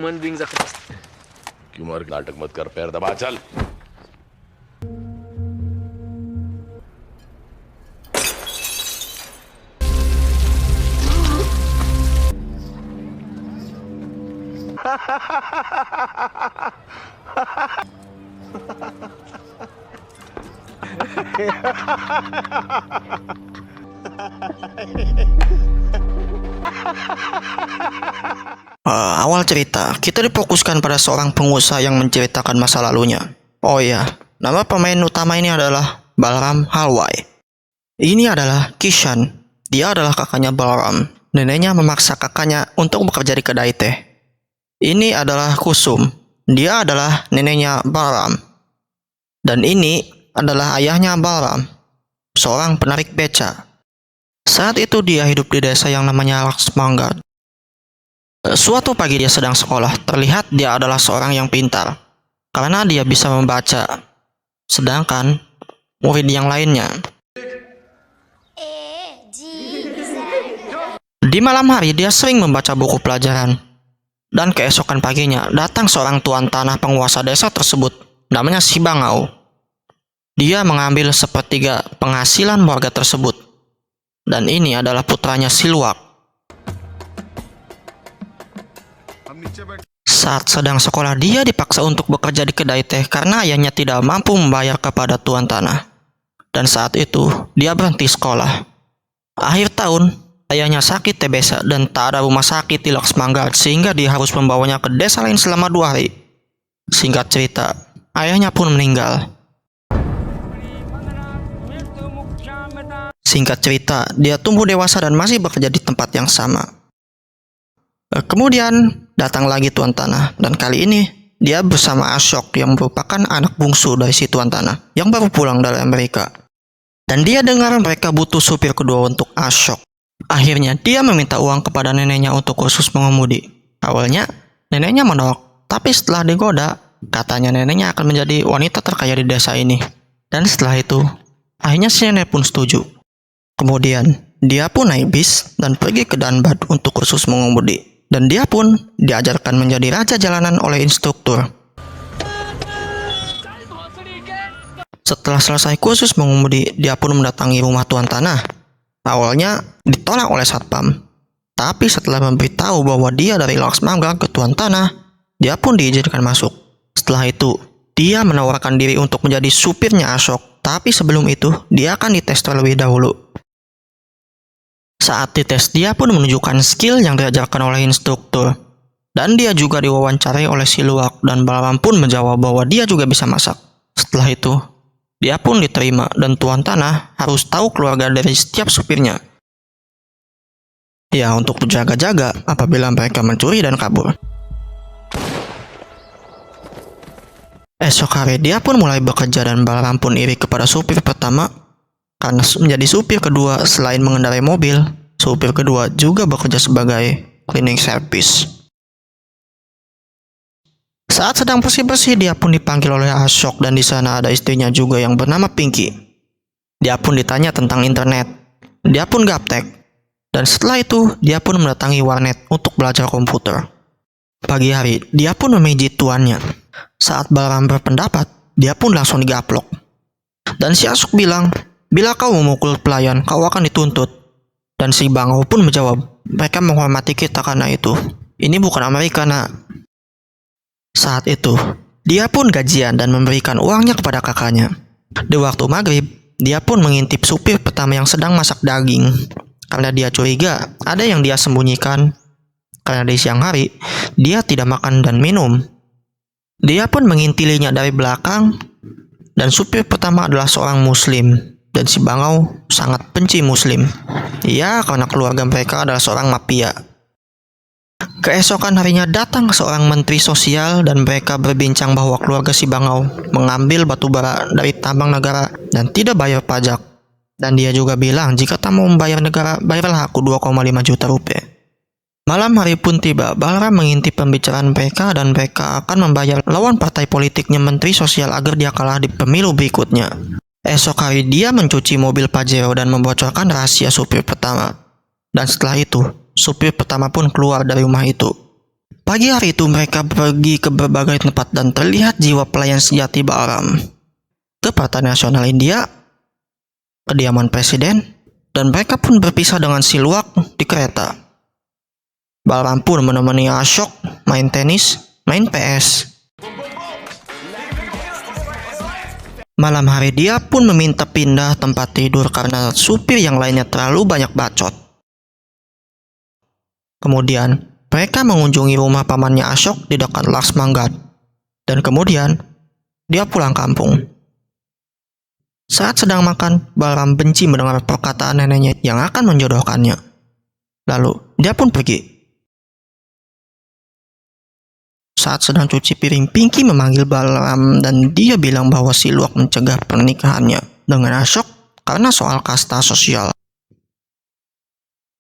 Human being जखत असते. क्यों नाटक मत कर, पैर दबा चल. Awal cerita, kita difokuskan pada seorang pengusaha yang menceritakan masa lalunya. Oh ya, nama pemain utama ini adalah Balaram Halwai. Ini adalah Kishan. Dia adalah kakaknya Balaram. Neneknya memaksa kakaknya untuk bekerja di kedai teh. Ini adalah Kusum. Dia adalah neneknya Balaram. Dan ini adalah ayahnya Balaram, seorang penarik beca. Saat itu dia hidup di desa yang namanya Laksmangad. Suatu pagi dia sedang sekolah. Terlihat dia adalah seorang yang pintar karena dia bisa membaca. Sedangkan murid yang lainnya, di malam hari dia sering membaca buku pelajaran. Dan keesokan paginya datang seorang tuan tanah penguasa desa tersebut, namanya Si Bangau. Dia mengambil sepertiga penghasilan warga tersebut. Dan ini adalah putranya Siluak. Saat sedang sekolah, dia dipaksa untuk bekerja di kedai teh karena ayahnya tidak mampu membayar kepada tuan tanah. Dan saat itu, dia berhenti sekolah. Akhir tahun, ayahnya sakit TBC dan tak ada rumah sakit di Laksmangad sehingga dia harus membawanya ke desa lain selama 2 hari. Singkat cerita, ayahnya pun meninggal. Singkat cerita, dia tumbuh dewasa dan masih bekerja di tempat yang sama. Kemudian datang lagi tuan tanah, dan kali ini dia bersama Ashok yang merupakan anak bungsu dari si tuan tanah yang baru pulang dari Amerika. Dan dia dengar mereka butuh supir kedua untuk Ashok. Akhirnya dia meminta uang kepada neneknya untuk kursus mengemudi. Awalnya neneknya menolak, tapi setelah digoda, katanya neneknya akan menjadi wanita terkaya di desa ini. Dan setelah itu, akhirnya si nenek pun setuju. Kemudian dia pun naik bis dan pergi ke Danbad untuk kursus mengemudi. Dan dia pun diajarkan menjadi raja jalanan oleh instruktur. Setelah selesai kursus mengemudi, dia pun mendatangi rumah tuan tanah. Awalnya ditolak oleh satpam, tapi setelah memberitahu bahwa dia dari Laksmangad ke tuan tanah, dia pun diizinkan masuk. Setelah itu, dia menawarkan diri untuk menjadi supirnya Ashok, tapi sebelum itu, dia akan dites terlebih dahulu. Saat dites, dia pun menunjukkan skill yang diajarkan oleh instruktur. Dan dia juga diwawancarai oleh Siluak, dan Balaram pun menjawab bahwa dia juga bisa masak. Setelah itu, dia pun diterima dan tuan tanah harus tahu keluarga dari setiap supirnya. Ya, untuk berjaga-jaga apabila mereka mencuri dan kabur. Esok hari dia pun mulai bekerja dan Balaram pun iri kepada supir pertama. Karena menjadi supir kedua, selain mengendarai mobil, supir kedua juga bekerja sebagai cleaning service. Saat sedang bersih-bersih, dia pun dipanggil oleh Ashok dan di sana ada istrinya juga yang bernama Pinky. Dia pun ditanya tentang internet. Dia pun gaptek. Dan setelah itu, dia pun mendatangi warnet untuk belajar komputer. Pagi hari, dia pun memijit tuannya. Saat Balaram berpendapat, dia pun langsung digaplok. Dan si Ashok bilang, "Bila kau memukul pelayan, kau akan dituntut." Dan si Bangau pun menjawab, "Mereka menghormati kita karena itu. Ini bukan Amerika, nak." Saat itu, dia pun gajian dan memberikan uangnya kepada kakaknya. Di waktu maghrib, dia pun mengintip supir pertama yang sedang masak daging. Karena dia curiga, ada yang dia sembunyikan. Karena di siang hari, dia tidak makan dan minum. Dia pun mengintilinya dari belakang. Dan supir pertama adalah seorang muslim. Dan si Bangau sangat benci muslim. Ya, karena keluarga mereka adalah seorang mafia. Keesokan harinya datang seorang menteri sosial dan mereka berbincang bahwa keluarga si Bangau mengambil batu bara dari tambang negara dan tidak bayar pajak. Dan dia juga bilang, jika tak mau membayar negara, bayarlah aku 2,5 juta rupiah. Malam hari pun tiba, Balaram mengintip pembicaraan mereka dan mereka akan membayar lawan partai politiknya menteri sosial agar dia kalah di pemilu berikutnya. Esok hari dia mencuci mobil Pajero dan membocorkan rahasia supir pertama. Dan setelah itu, supir pertama pun keluar dari rumah itu. Pagi hari itu mereka pergi ke berbagai tempat dan terlihat jiwa pelayan sejati Balaram. Ke Partai Nasional India, kediaman presiden, dan mereka pun berpisah dengan si Luwak di kereta. Balaram pun menemani Ashok main tenis, main PS. Malam hari dia pun meminta pindah tempat tidur karena supir yang lainnya terlalu banyak bacot. Kemudian, mereka mengunjungi rumah pamannya Ashok di dekat Laksmangat. Dan kemudian, dia pulang kampung. Saat sedang makan, Balaram benci mendengar perkataan neneknya yang akan menjodohkannya. Lalu, dia pun pergi. Saat sedang cuci piring, Pinky memanggil Balaram dan dia bilang bahwa si Luwak mencegah pernikahannya dengan Ashok karena soal kasta sosial.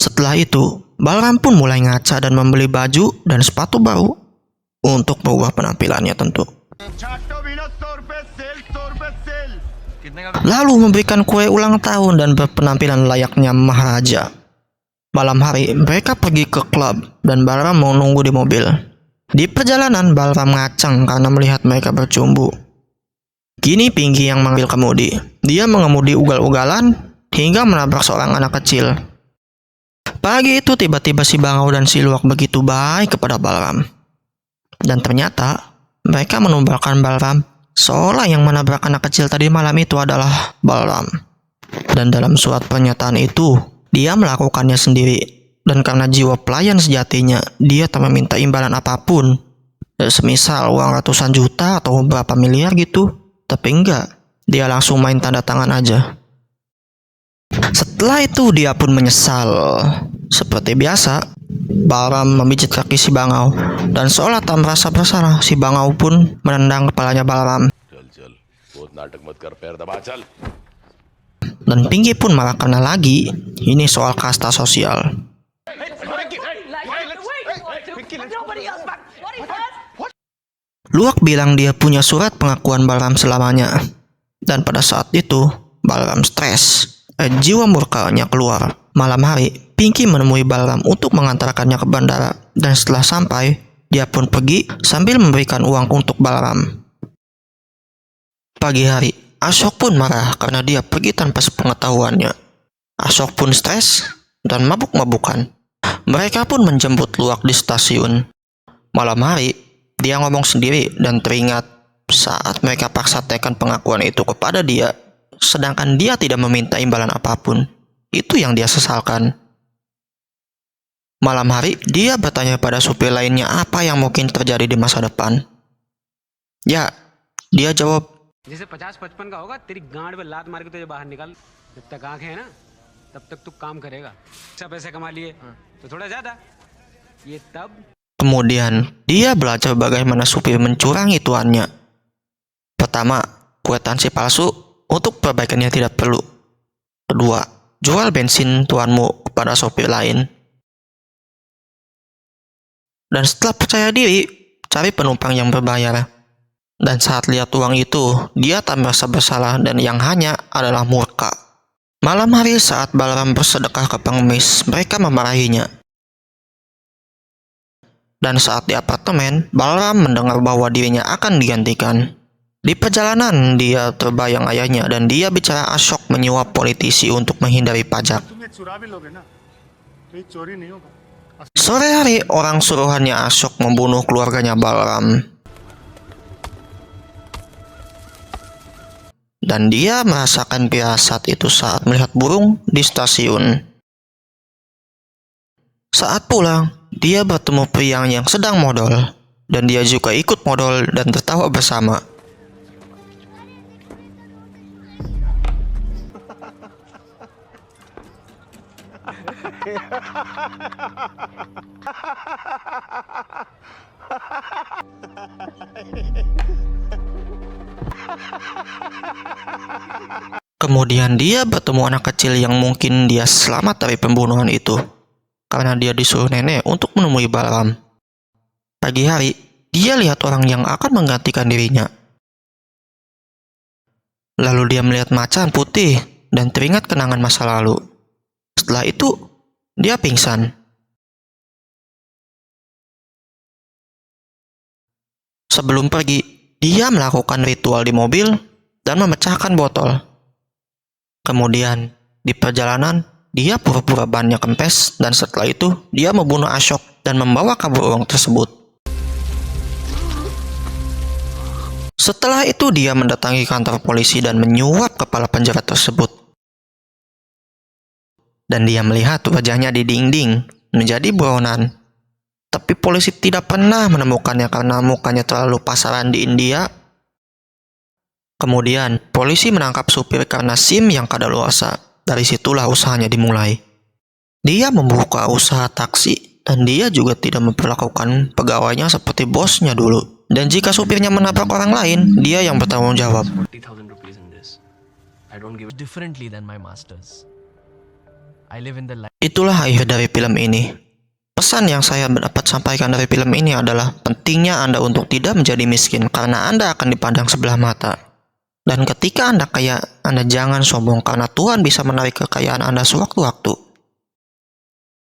Setelah itu, Balaram pun mulai ngaca dan membeli baju dan sepatu baru untuk mengubah penampilannya tentu. Lalu memberikan kue ulang tahun dan berpenampilan layaknya maharaja. Malam hari, mereka pergi ke klub dan Balaram menunggu di mobil. Di perjalanan, Balaram ngacang karena melihat mereka bercumbu. Kini Pinky yang mengambil kemudi. Dia mengemudi ugal-ugalan hingga menabrak seorang anak kecil. Pagi itu tiba-tiba si Bangau dan si Luwak begitu baik kepada Balaram. Dan ternyata mereka menumbangkan Balaram seolah yang menabrak anak kecil tadi malam itu adalah Balaram. Dan dalam surat pernyataan itu, dia melakukannya sendiri. Dan karena jiwa pelayan sejatinya, dia tak meminta imbalan apapun. Semisal uang ratusan juta atau berapa miliar gitu. Tapi enggak, dia langsung main tanda tangan aja. Setelah itu dia pun menyesal. Seperti biasa, Balaram memijit kaki si Bangau. Dan seolah tak merasa bersalah, si Bangau pun menendang kepalanya Balaram. चल चल बहुत नाटक मत कर पैर दबा चल Dan Pinky pun marah karena lagi ini soal kasta sosial. Luwak bilang dia punya surat pengakuan Balaram selamanya. Dan pada saat itu Balaram stres. Jiwa murkanya keluar. Malam hari, Pinky menemui Balaram untuk mengantarkannya ke bandara. Dan setelah sampai, dia pun pergi sambil memberikan uang untuk Balaram. Pagi hari, Ashok pun marah karena dia pergi tanpa sepengetahuannya. Ashok pun stres dan mabuk-mabukan. Mereka pun menjemput Luwak di stasiun. Malam hari, dia ngomong sendiri dan teringat saat mereka paksa tekan pengakuan itu kepada dia, sedangkan dia tidak meminta imbalan apapun. Itu yang dia sesalkan. Malam hari, dia bertanya pada supir lainnya apa yang mungkin terjadi di masa depan. Ya, dia jawab, जैसे 50-55 का होगा तेरी गांड पे लात मार के तुझे बाहर निकाल जब तक आंखें हैं ना तब तक तू काम करेगा अच्छा पैसे कमा लिए तो थोड़ा ज्यादा ये तब. Kemudian, dia belajar bagaimana supir mencurangi tuannya. Pertama, kwitansi palsu untuk perbaikannya tidak perlu. Kedua, jual bensin tuanmu kepada sopir lain. Dan setelah percaya diri, cari penumpang yang berbayar. Dan saat lihat uang itu, dia tak merasa bersalah dan yang hanya adalah murka. Malam hari saat Balaram bersedekah ke pengemis, mereka memarahinya. Dan saat di apartemen, Balaram mendengar bahwa dirinya akan digantikan. Di perjalanan, dia terbayang ayahnya dan dia bicara Ashok menyuap politisi untuk menghindari pajak. Sore hari, orang suruhannya Ashok membunuh keluarganya Balaram. Dan dia merasakan firasat itu saat melihat burung di stasiun. Saat pulang, dia bertemu pria yang sedang modal. Dan dia juga ikut modal dan tertawa bersama. Kemudian dia bertemu anak kecil yang mungkin dia selamat dari pembunuhan itu. Karena dia disuruh nenek untuk menemui Balaram. Pagi hari, dia lihat orang yang akan menggantikan dirinya. Lalu dia melihat macan putih dan teringat kenangan masa lalu. Setelah itu, dia pingsan. Sebelum pergi, dia melakukan ritual di mobil dan memecahkan botol. Kemudian, di perjalanan, dia pura-pura bannya kempes dan setelah itu dia membunuh Ashok dan membawa kabur uang tersebut. Setelah itu dia mendatangi kantor polisi dan menyuap kepala penjahat tersebut. Dan dia melihat wajahnya di dinding menjadi buronan. Tapi polisi tidak pernah menemukannya karena mukanya terlalu pasaran di India. Kemudian, polisi menangkap supir karena SIM yang kadaluarsa. Dari situlah usahanya dimulai. Dia membuka usaha taksi dan dia juga tidak memperlakukan pegawainya seperti bosnya dulu. Dan jika supirnya menabrak orang lain, dia yang bertanggung jawab. 40,000 rupees in this. I don't give it differently than my masters. I live in the life. Itulah akhir dari film ini. Pesan yang saya dapat sampaikan dari film ini adalah pentingnya Anda untuk tidak menjadi miskin karena Anda akan dipandang sebelah mata. Dan ketika Anda kaya, Anda jangan sombong karena Tuhan bisa menarik kekayaan Anda sewaktu-waktu.